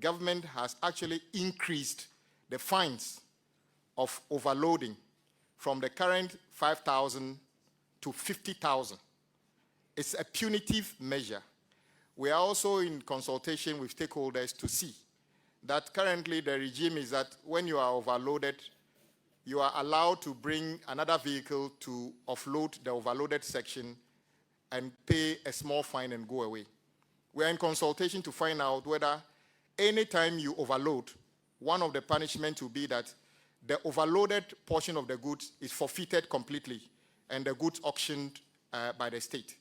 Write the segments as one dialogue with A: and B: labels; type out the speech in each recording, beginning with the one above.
A: government has actually increased the fines of overloading from the current 5,000 to 50,000. It's a punitive measure. We are also in consultation with stakeholders to see that currently the regime is that when you are overloaded, you are allowed to bring another vehicle to offload the overloaded section and pay a small fine and go away. We are in consultation to find out whether anytime you overload, one of the punishments will be that the overloaded portion of the goods is forfeited completely and the goods auctioned by the state.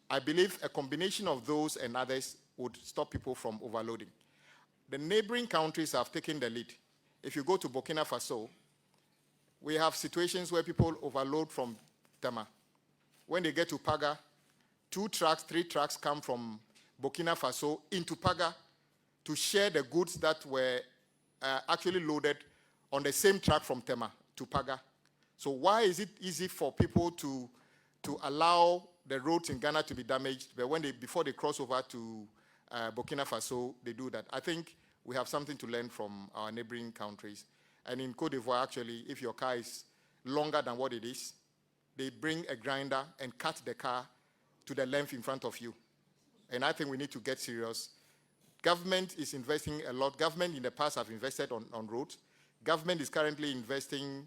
A: I believe a combination of those and others would stop people from overloading. The neighboring countries have taken the lead. If you go to Burkina Faso, we have situations where people overload from Tema. When they get to Paga, 2 trucks, 3 trucks come from Burkina Faso into Paga to share the goods that were actually loaded on the same truck from Tema to Paga. So why is it easy for people to allow the roads in Ghana to be damaged, but when before they cross over to Burkina Faso, they do that? I think we have something to learn from our neighboring countries. And in Côte d'Ivoire, actually, if your car is longer than what it is, they bring a grinder and cut the car to the length in front of you. And I think we need to get serious. Government is investing a lot. Government in the past have invested on roads. Government is currently investing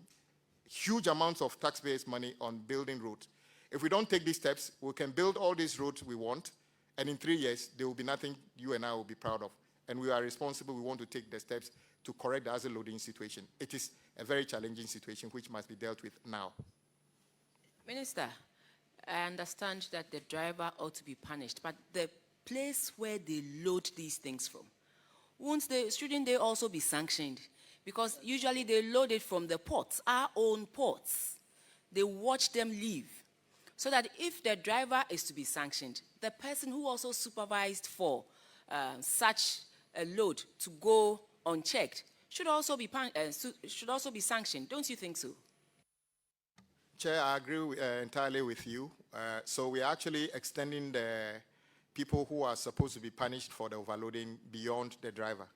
A: huge amounts of taxpayers' money on building roads. If we don't take these steps, we can build all these roads we want, and in 3 years, there will be nothing you and I will be proud of. And we are responsible. We want to take the steps to correct the asset loading situation. It is a very challenging situation which must be dealt with now.
B: Minister, I understand that the driver ought to be punished, but the place where they load these things from, shouldn't they also be sanctioned? Because usually they load it from the ports, our own ports. They watch them leave. So that if the driver is to be sanctioned, the person who also supervised for such a load to go unchecked should also be sanctioned. Don't you think so?
A: Chair, I agree entirely with you. So we are actually extending the people who are supposed to be punished for the overloading beyond the driver.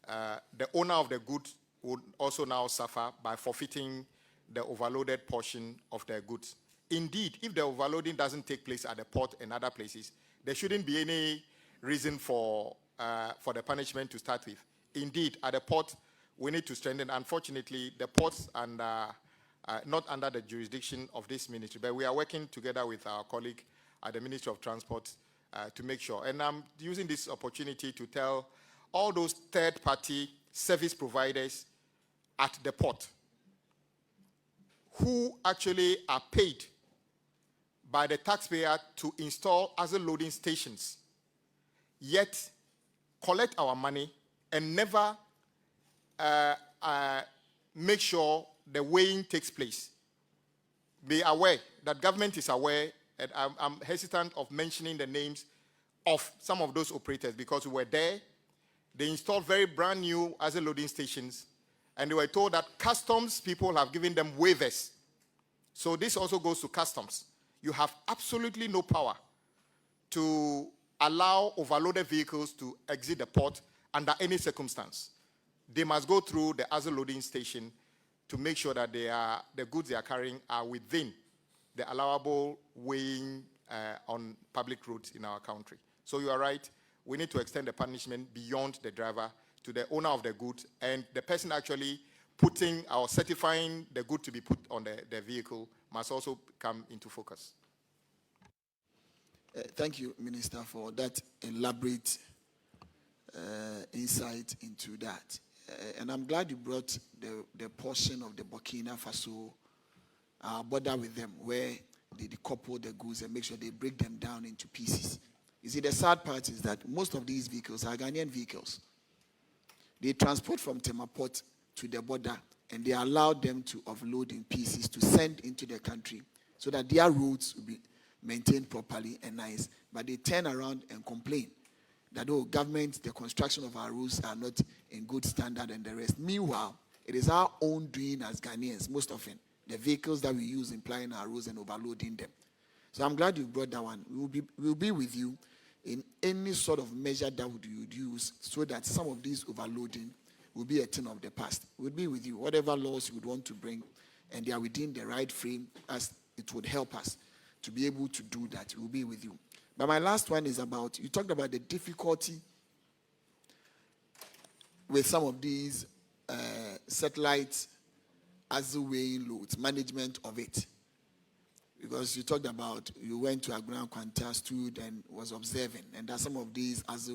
A: The owner of the goods would also now suffer by forfeiting the overloaded portion of their goods. Indeed, if the overloading doesn't take place at the port and other places, there shouldn't be any reason for the punishment to start with. Indeed, at the port, we need to strengthen. Unfortunately, the ports are not under the jurisdiction of this ministry, but we are working together with our colleague at the Ministry of Transport to make sure. And I'm using this opportunity to tell all those third-party service providers at the port who actually are paid by the taxpayer to install asset loading stations, yet collect our money and never make sure the weighing takes place. Be aware that government is aware, and I'm hesitant of mentioning the names of some of those operators because we were there. They installed very brand new asset loading stations, and they were told that customs people have given them waivers. So this also goes to customs. You have absolutely no power to allow overloaded vehicles to exit the port under any circumstance. They must go through the asset loading station to make sure that the goods they are carrying are within the allowable weighing on public roads in our country. So you are right. We need to extend the punishment beyond the driver to the owner of the goods, and the person actually putting or certifying the good to be put on the vehicle must also come into focus.
C: Thank you, Minister, for that elaborate insight into that. And I'm glad you brought the portion of the Burkina Faso border with them, where they decouple the goods and make sure they break them down into pieces. You see, the sad part is that most of these vehicles are Ghanaian vehicles. They transport from Tema Port to the border, and they allow them to offload in pieces to send into the country so that their roads will be maintained properly and nice. But they turn around and complain that, oh, government, the construction of our roads are not in good standard and the rest. Meanwhile, it is our own doing as Ghanaians, most often, the vehicles that we use in plying our roads and overloading them. So I'm glad you brought that one. We'll be with you in any sort of measure that you would use so that some of these overloading will be a thing of the past. We'll be with you. Whatever laws you would want to bring, and they are within the right frame, as it would help us to be able to do that. We'll be with you. But my last one is about, you talked about the difficulty with some of these satellite as weighing loads, management of it. Because you talked about, you went to a ground Quanta, stood and was observing, and that some of these as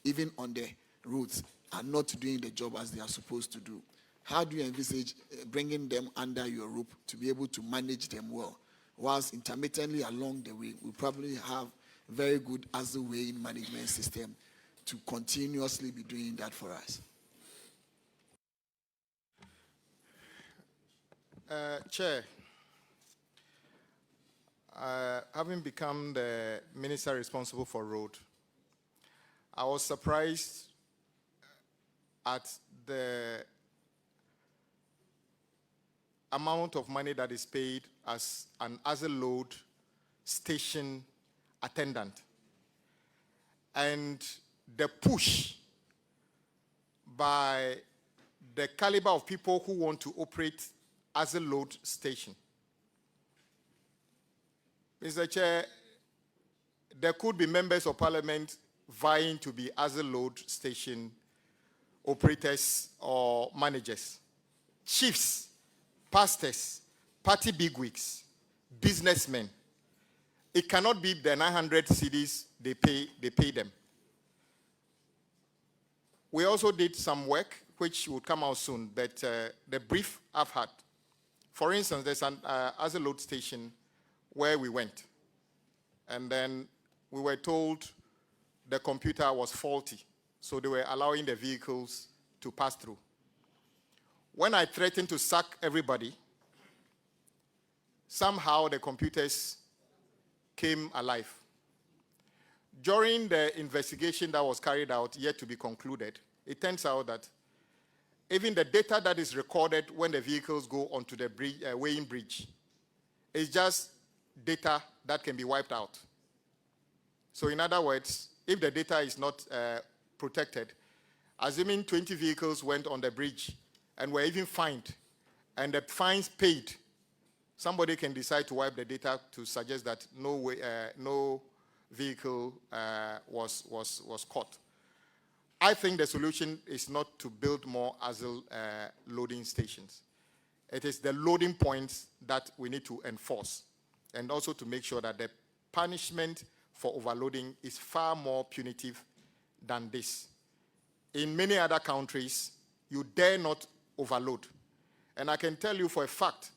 C: even on the roads, are not doing the job as they are supposed to do. How do you envisage bringing them under your roof to be able to manage them well? Whilst intermittently along the way, we probably have very good as weighing management system to continuously be doing that for us.
A: Chair, having become the minister responsible for road, I was surprised at the amount of money that is paid as a load station attendant, and the push by the caliber of people who want to operate as a load station. Mr. Chair, there could be members of parliament vying to be as a load station operators or managers, chiefs, pastors, party bigwigs, businessmen. It cannot be the 900 cedis they pay them. We also did some work which would come out soon, but the brief I've had, for instance, there's an as a load station where we went, and then we were told the computer was faulty, so they were allowing the vehicles to pass through. When I threatened to sack everybody, somehow the computers came alive. During the investigation that was carried out, yet to be concluded, it turns out that even the data that is recorded when the vehicles go onto the weighing bridge is just data that can be wiped out. So in other words, if the data is not protected, assuming 20 vehicles went on the bridge and were even fined, and the fines paid, somebody can decide to wipe the data to suggest that no vehicle was caught. I think the solution is not to build more ASIL loading stations. It is the loading points that we need to enforce, and also to make sure that the punishment for overloading is far more punitive than this. In many other countries, you dare not overload. And I can tell you for a fact,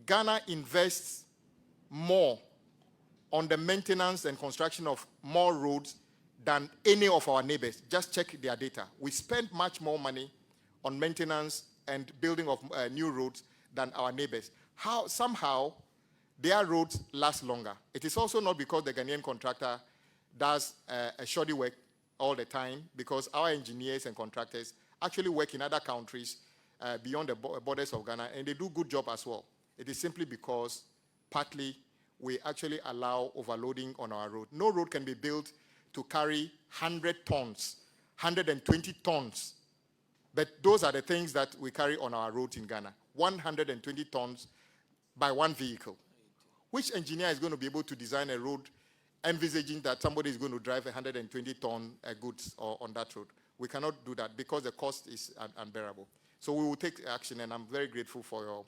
A: Ghana invests more on the maintenance and construction of more roads than any of our neighbors. Just check their data. We spend much more money on maintenance and building of new roads than our neighbors. Somehow, their roads last longer. It is also not because the Ghanaian contractor does a shoddy work all the time, because our engineers and contractors actually work in other countries beyond the borders of Ghana, and they do good job as well. It is simply because, partly, we actually allow overloading on our road. No road can be built to carry 100 tons, 120 tons. But those are the things that we carry on our roads in Ghana. 120 tons by one vehicle. Which engineer is going to be able to design a road envisaging that somebody is going to drive 120-ton goods on that road? We cannot do that because the cost is unbearable. So we will take action, and I'm very grateful for your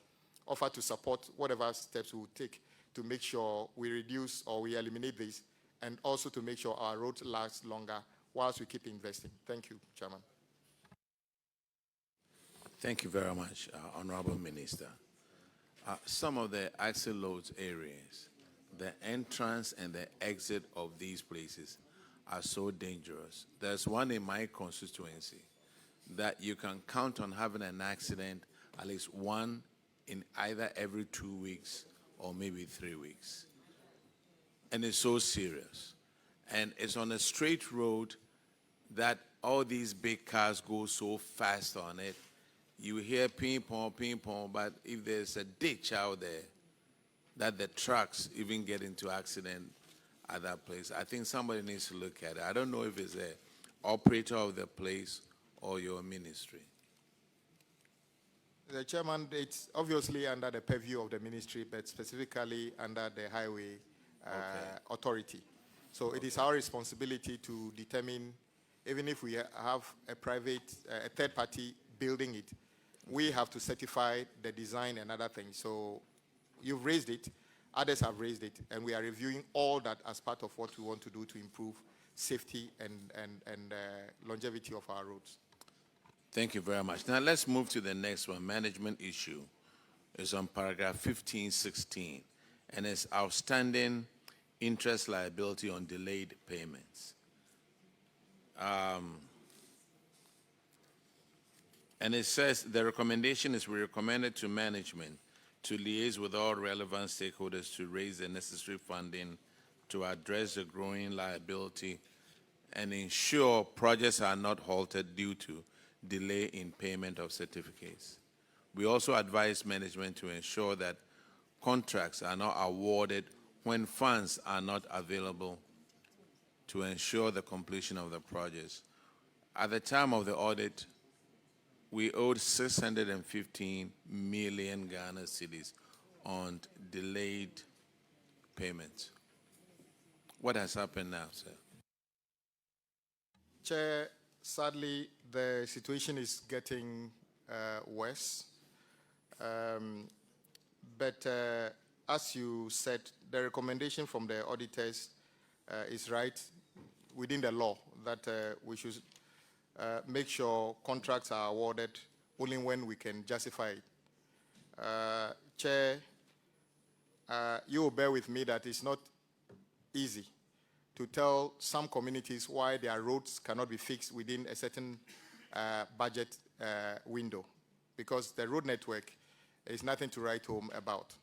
A: offer to support whatever steps we will take to make sure we reduce or we eliminate this, and also to make sure our roads last longer whilst we keep investing. Thank you, Chairman.
D: Thank you very much, Honorable Minister. Some of the axle loads areas, the entrance and the exit of these places are so dangerous. There's one in my constituency that you can count on having an accident, at least one in either every 2 weeks or maybe 3 weeks. And it's so serious. And it's on a straight road that all these big cars go so fast on it. You hear ping pong, but if there's a ditch out there that the trucks even get into accident, at that place. I think somebody needs to look at it. I don't know if it's the operator of the place or your ministry.
A: The chairman, it's obviously under the purview of the ministry, but specifically under the highway authority. So it is our responsibility to determine, even if we have a private, a third party building it, we have to certify the design and other things. So you've raised it, others have raised it, and we are reviewing all that as part of what we want to do to improve safety and longevity of our roads.
D: Thank you very much. Now let's move to the next one. Management issue is on paragraph 1516, and it's outstanding interest liability on delayed payments. And it says the recommendation is we recommended to management to liaise with all relevant stakeholders to raise the necessary funding to address the growing liability and ensure projects are not halted due to delay in payment of certificates. We also advise management to ensure that contracts are not awarded when funds are not available to ensure the completion of the projects. At the time of the audit, we owed 615 million Ghana cedis on delayed payments. What has happened now, sir?
A: Chair, sadly, the situation is getting worse. But as you said, the recommendation from the auditors is right within the law that we should make sure contracts are awarded only when we can justify it. Chair, you will bear with me that it's not easy to tell some communities why their roads cannot be fixed within a certain budget window, because the road network is nothing to write home about.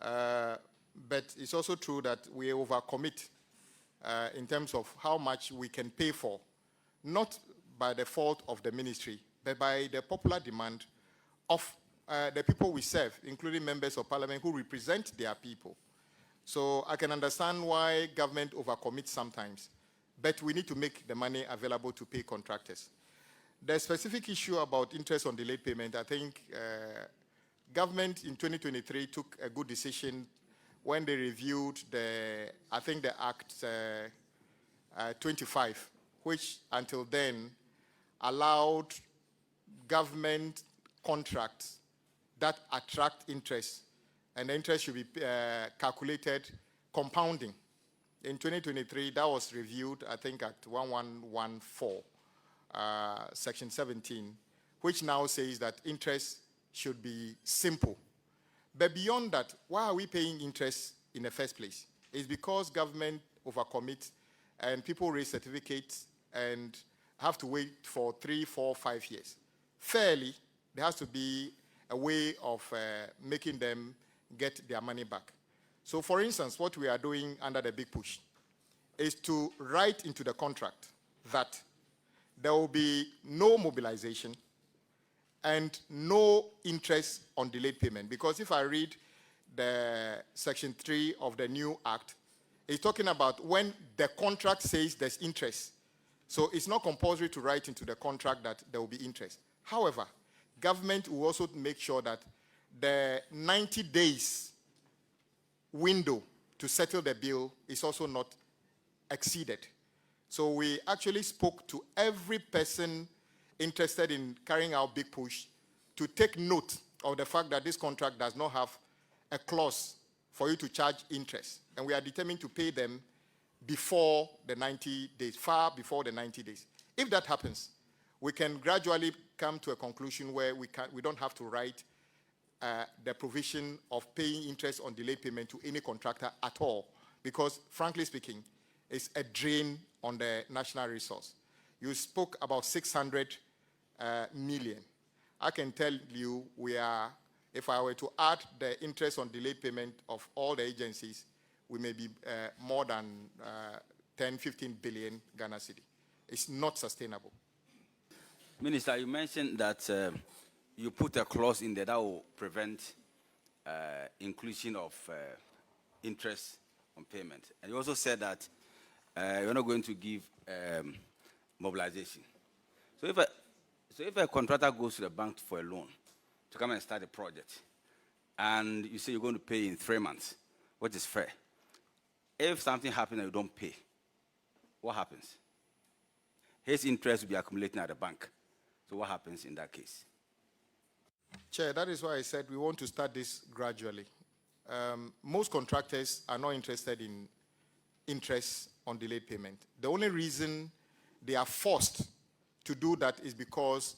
A: But it's also true that we overcommit in terms of how much we can pay for, not by the fault of the ministry, but by the popular demand of the people we serve, including members of parliament who represent their people. So I can understand why government overcommits sometimes, but we need to make the money available to pay contractors. The specific issue about interest on delayed payment, I think government in 2023 took a good decision when they reviewed the Act 25, which until then allowed government contracts that attract interest, and the interest should be calculated compounding. In 2023, that was reviewed, I think, at 1114, Section 17, which now says that interest should be simple. But beyond that, why are we paying interest in the first place? It's because government overcommits and people raise certificates and have to wait for 3, 4, 5 years. Fairly, there has to be a way of making them get their money back. So for instance, what we are doing under the big push is to write into the contract that there will be no mobilization and no interest on delayed payment. Because if I read the Section 3 of the new Act, it's talking about when the contract says there's interest. So it's not compulsory to write into the contract that there will be interest. However, government will also make sure that the 90 days window to settle the bill is also not exceeded. So we actually spoke to every person interested in carrying out big push to take note of the fact that this contract does not have a clause for you to charge interest. And we are determined to pay them before the 90 days, far before the 90 days. If that happens, we can gradually come to a conclusion where we don't have to write the provision of paying interest on delayed payment to any contractor at all, because frankly speaking, it's a drain on the national resource. You spoke about 600 million. I can tell you if I were to add the interest on delayed payment of all the agencies, we may be more than 10, 15 billion Ghana cedi. It's not sustainable.
E: Minister, you mentioned that you put a clause in there that will prevent inclusion of interest on payment. And you also said that you're not going to give mobilization. So if a contractor goes to the bank for a loan to come and start a project, and you say you're going to pay in 3 months, which is fair. If something happens and you don't pay, what happens? His interest will be accumulating at the bank. So what happens in that case?
A: Chair, that is why I said we want to start this gradually. Most contractors are not interested in interest on delayed payment. The only reason they are forced to do that is because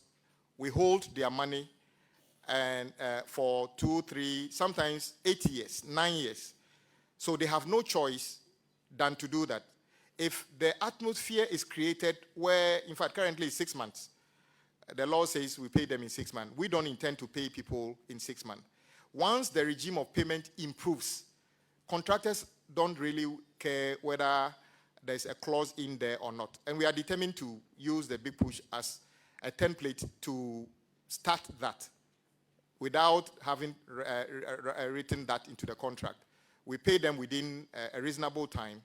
A: we hold their money and for 2, 3, sometimes 8 years, 9 years. So they have no choice than to do that. If the atmosphere is created where, in fact, currently it's 6 months, the law says we pay them in 6 months. We don't intend to pay people in 6 months. Once the regime of payment improves, contractors don't really care whether there's a clause in there or not. And we are determined to use the big push as a template to start that without having written that into the contract. We pay them within a reasonable time.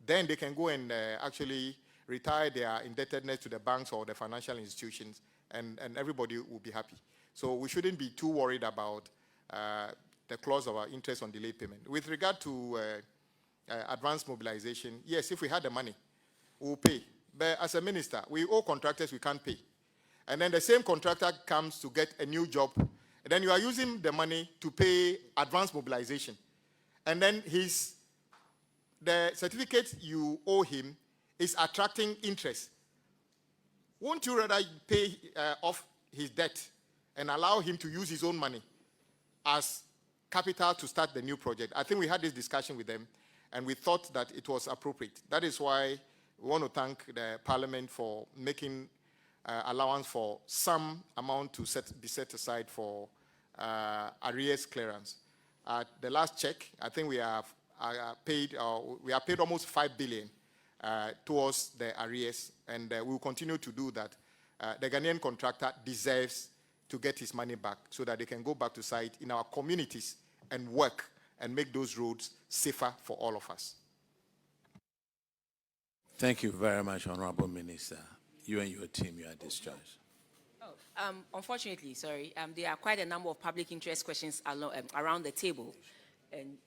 A: Then they can go and actually retire their indebtedness to the banks or the financial institutions, and everybody will be happy. So we shouldn't be too worried about the clause of our interest on delayed payment. With regard to advanced mobilization, yes, if we had the money, we'll pay. But as a minister, we owe contractors we can't pay. And then the same contractor comes to get a new job, and then you are using the money to pay advanced mobilization. And then the certificate you owe him is attracting interest. Won't you rather pay off his debt and allow him to use his own money as capital to start the new project? I think we had this discussion with them, and we thought that it was appropriate. That is why we want to thank the Parliament for making allowance for some amount to be set aside for arrears clearance. At the last check, I think we have paid almost 5 billion towards the arrears, and we will continue to do that. The Ghanaian contractor deserves to get his money back so that they can go back to site in our communities and work and make those roads safer for all of us.
D: Thank you very much, Honorable Minister. You and your team, you are discharged.
B: Unfortunately, sorry, there are quite a number of public interest questions around the table. And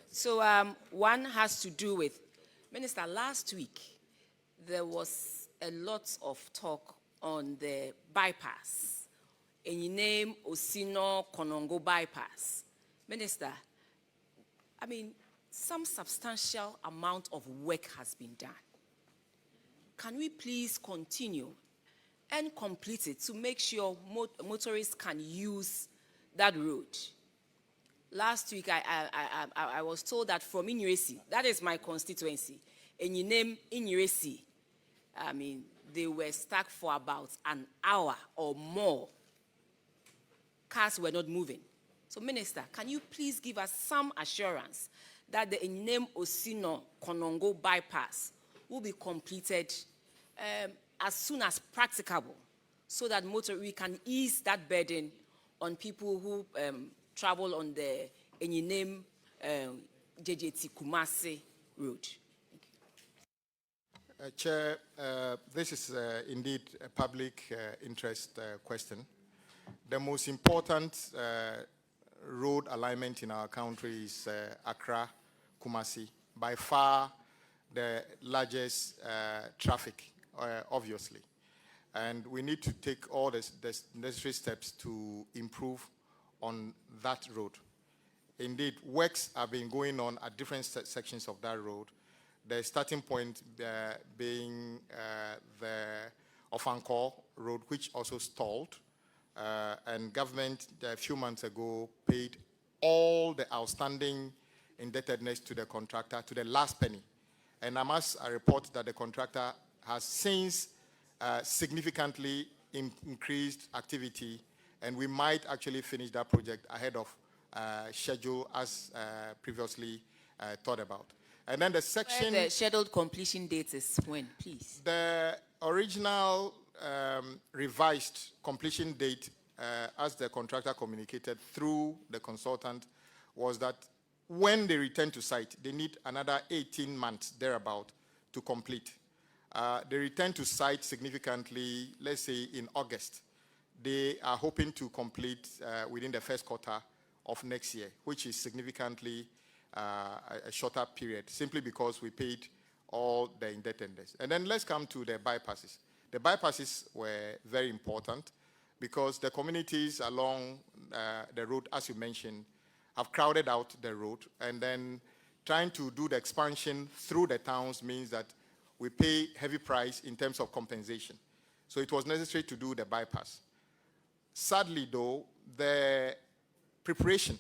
B: so one has to do with, Minister, last week there was a lot of talk on the bypass, Enyinem Osino Konongo bypass. Minister, I mean, some substantial amount of work has been done. Can we please continue and complete it to make sure motorists can use that road? Last week, I was told that from Inyiresi, that is my constituency, and you name Inyiresi, I mean, they were stuck for about an hour or more. Cars were not moving. So, Minister, can you please give us some assurance that the Enyinem Osino Konongo bypass will be completed as soon as practicable, so that we can ease that burden on people who travel on the Enyinem JJT Kumasi road?
A: Chair, this is indeed a public interest question. The most important road alignment in our country is Accra-Kumasi. By far the largest traffic, obviously. And we need to take all the necessary steps to improve on that road. Indeed, works have been going on at different sections of that road. The starting point being the Ofankor Road, which also stalled. And government, a few months ago, paid all the outstanding indebtedness to the contractor to the last penny. And I must report that the contractor has since significantly increased activity, and we might actually finish that project ahead of schedule as previously thought about. And then the section...
B: Where the scheduled completion date is when, please?
A: The original revised completion date as the contractor communicated through the consultant, was that when they return to site, they need another 18 months thereabout to complete. They return to site significantly, let's say in August. They are hoping to complete within the first quarter of next year, which is significantly a shorter period, simply because we paid all the indebtedness. And then let's come to the bypasses. The bypasses were very important because the communities along the road, as you mentioned, have crowded out the road, and then trying to do the expansion through the towns means that we pay heavy price in terms of compensation. So it was necessary to do the bypass. Sadly, though, the preparation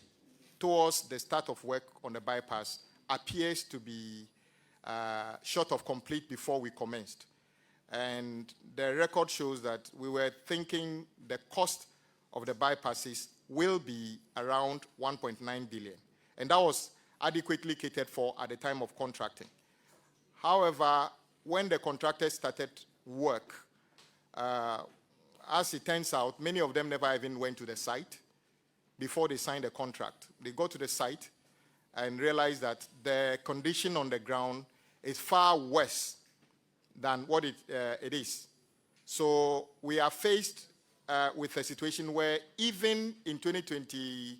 A: towards the start of work on the bypass appears to be short of complete before we commenced. And the record shows that we were thinking the cost of the bypasses will be around 1.9 billion. And that was adequately catered for at the time of contracting. However, when the contractors started work, as it turns out, many of them never even went to the site before they signed the contract. They go to the site and realize that the condition on the ground is far worse than what it is. So we are faced with a situation where even in 2023,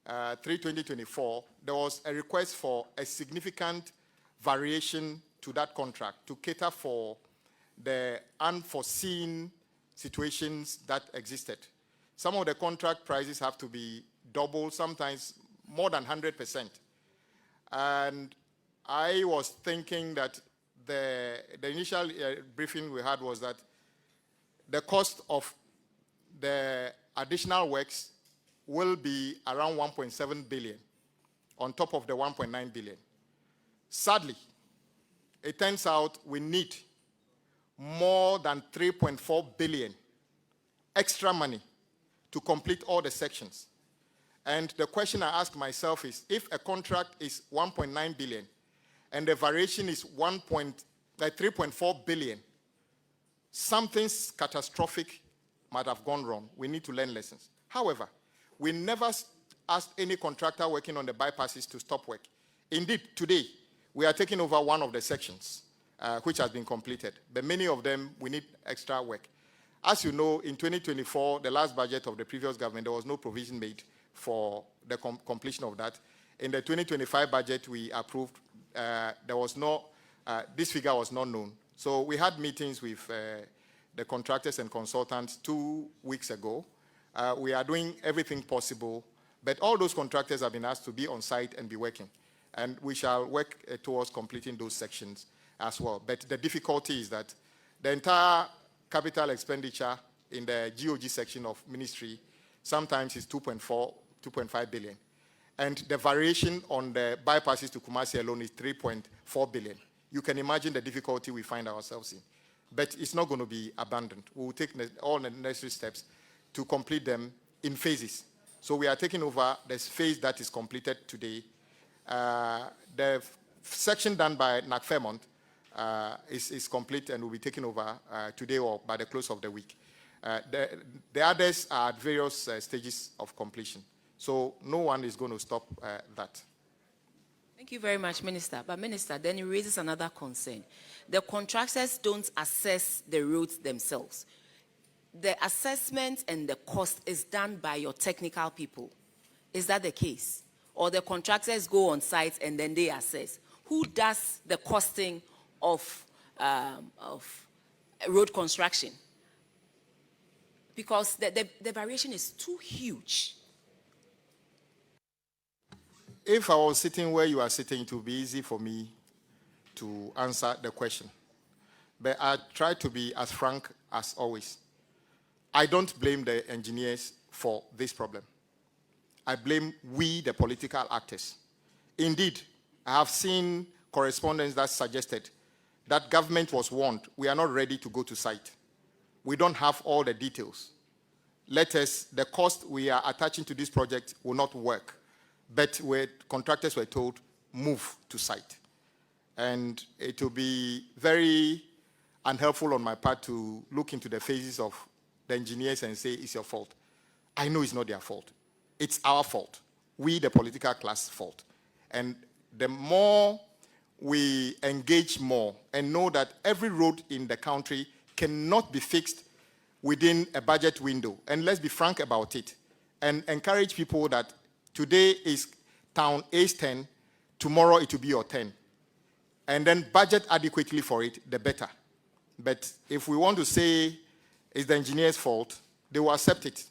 A: 2024, there was a request for a significant variation to that contract to cater for the unforeseen situations that existed. Some of the contract prices have to be double, sometimes more than 100%. And I was thinking that the initial briefing we had was that the cost of the additional works will be around 1.7 billion on top of the 1.9 billion. Sadly, it turns out we need more than 3.4 billion extra money to complete all the sections. And the question I ask myself is, if a contract is 1.9 billion and the variation is 3.4 billion, something catastrophic might have gone wrong. We need to learn lessons. However, we never asked any contractor working on the bypasses to stop work. Indeed, today, we are taking over one of the sections, which has been completed. But many of them, we need extra work. As you know, in 2024, the last budget of the previous government, there was no provision made for the completion of that. In the 2025 budget we approved, there was no, this figure was not known. So we had meetings with the contractors and consultants 2 weeks ago. We are doing everything possible, but all those contractors have been asked to be on site and be working. And we shall work towards completing those sections as well. But the difficulty is that the entire capital expenditure in the GOG section of ministry sometimes is 2.5 billion. And the variation on the bypasses to Kumasi alone is 3.4 billion. You can imagine the difficulty we find ourselves in. But it's not going to be abandoned. We will take all the necessary steps to complete them in phases. So we are taking over this phase that is completed today. The section done by NAC Fairmont is complete and will be taken over today or by the close of the week. The others are at various stages of completion. So no one is going to stop that.
B: Thank you very much, Minister. But Minister, then it raises another concern. The contractors don't assess the roads themselves. The assessment and the cost is done by your technical people. Is that the case? Or the contractors go on site and then they assess? Who does the costing of road construction? Because the variation is too huge.
A: If I was sitting where you are sitting, it would be easy for me to answer the question. But I try to be as frank as always. I don't blame the engineers for this problem. I blame we, the political actors. Indeed, I have seen correspondence that suggested that government was warned, we are not ready to go to site. We don't have all the details. The cost we are attaching to this project will not work. But contractors were told, move to site. And it will be very unhelpful on my part to look into the faces of the engineers and say, it's your fault. I know it's not their fault. It's our fault. We, the political class, fault. And the more we engage more and know that every road in the country cannot be fixed within a budget window, and let's be frank about it, and encourage people that today is town A's 10, tomorrow it will be your 10. And then budget adequately for it, the better. But if we want to say it's the engineer's fault, they will accept it.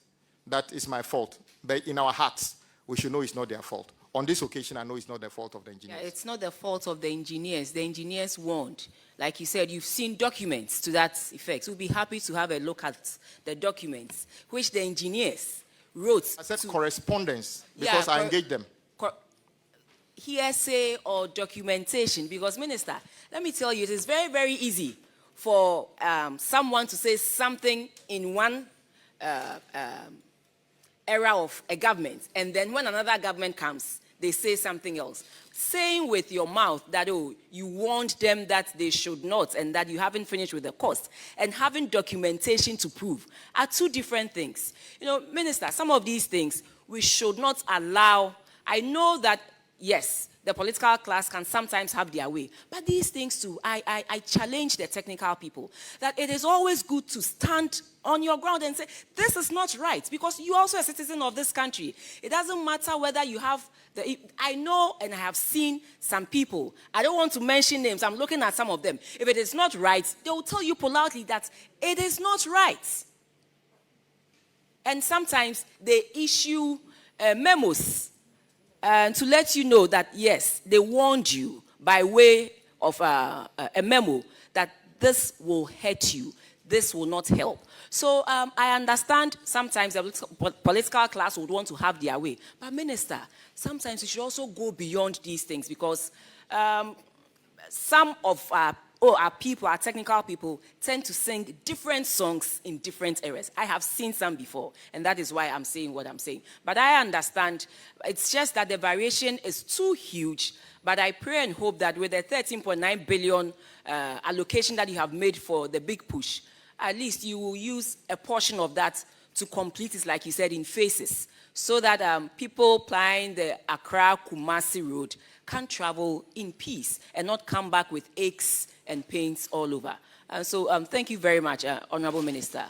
A: That is my fault. But in our hearts, we should know it's not their fault. On this occasion, I know it's not the fault of the engineers.
B: Yeah, it's not the fault of the engineers. The engineers won't. Like you said, you've seen documents to that effect. We'll be happy to have a look at the documents, which the engineers wrote.
A: I said correspondence, because I engaged them.
B: Hearsay or documentation, because, Minister, let me tell you, it is very, very easy for someone to say something in one era of a government, and then when another government comes, they say something else. Saying with your mouth that, oh, you warned them that they should not and that you haven't finished with the cost, and having documentation to prove are two different things. You know, Minister, some of these things we should not allow. I know that, yes, the political class can sometimes have their way, but these things too, I challenge the technical people that it is always good to stand on your ground and say, this is not right, because you are also a citizen of this country. It doesn't matter whether you have I know and I have seen some people, I don't want to mention names, I'm looking at some of them. If it is not right, they will tell you politely that it is not right. And sometimes they issue memos to let you know that, yes, they warned you by way of a memo that this will hurt you, this will not help. So I understand sometimes the political class would want to have their way. But, Minister, sometimes we should also go beyond these things, because some of our people, our technical people, tend to sing different songs in different areas. I have seen some before, and that is why I'm saying what I'm saying. But I understand, it's just that the variation is too huge. But I pray and hope that with the 13.9 billion allocation that you have made for the big push, at least you will use a portion of that to complete it, like you said, in phases, so that people plying the Accra-Kumasi road can travel in peace and not come back with aches and pains all over. So thank you very much, Honorable Minister.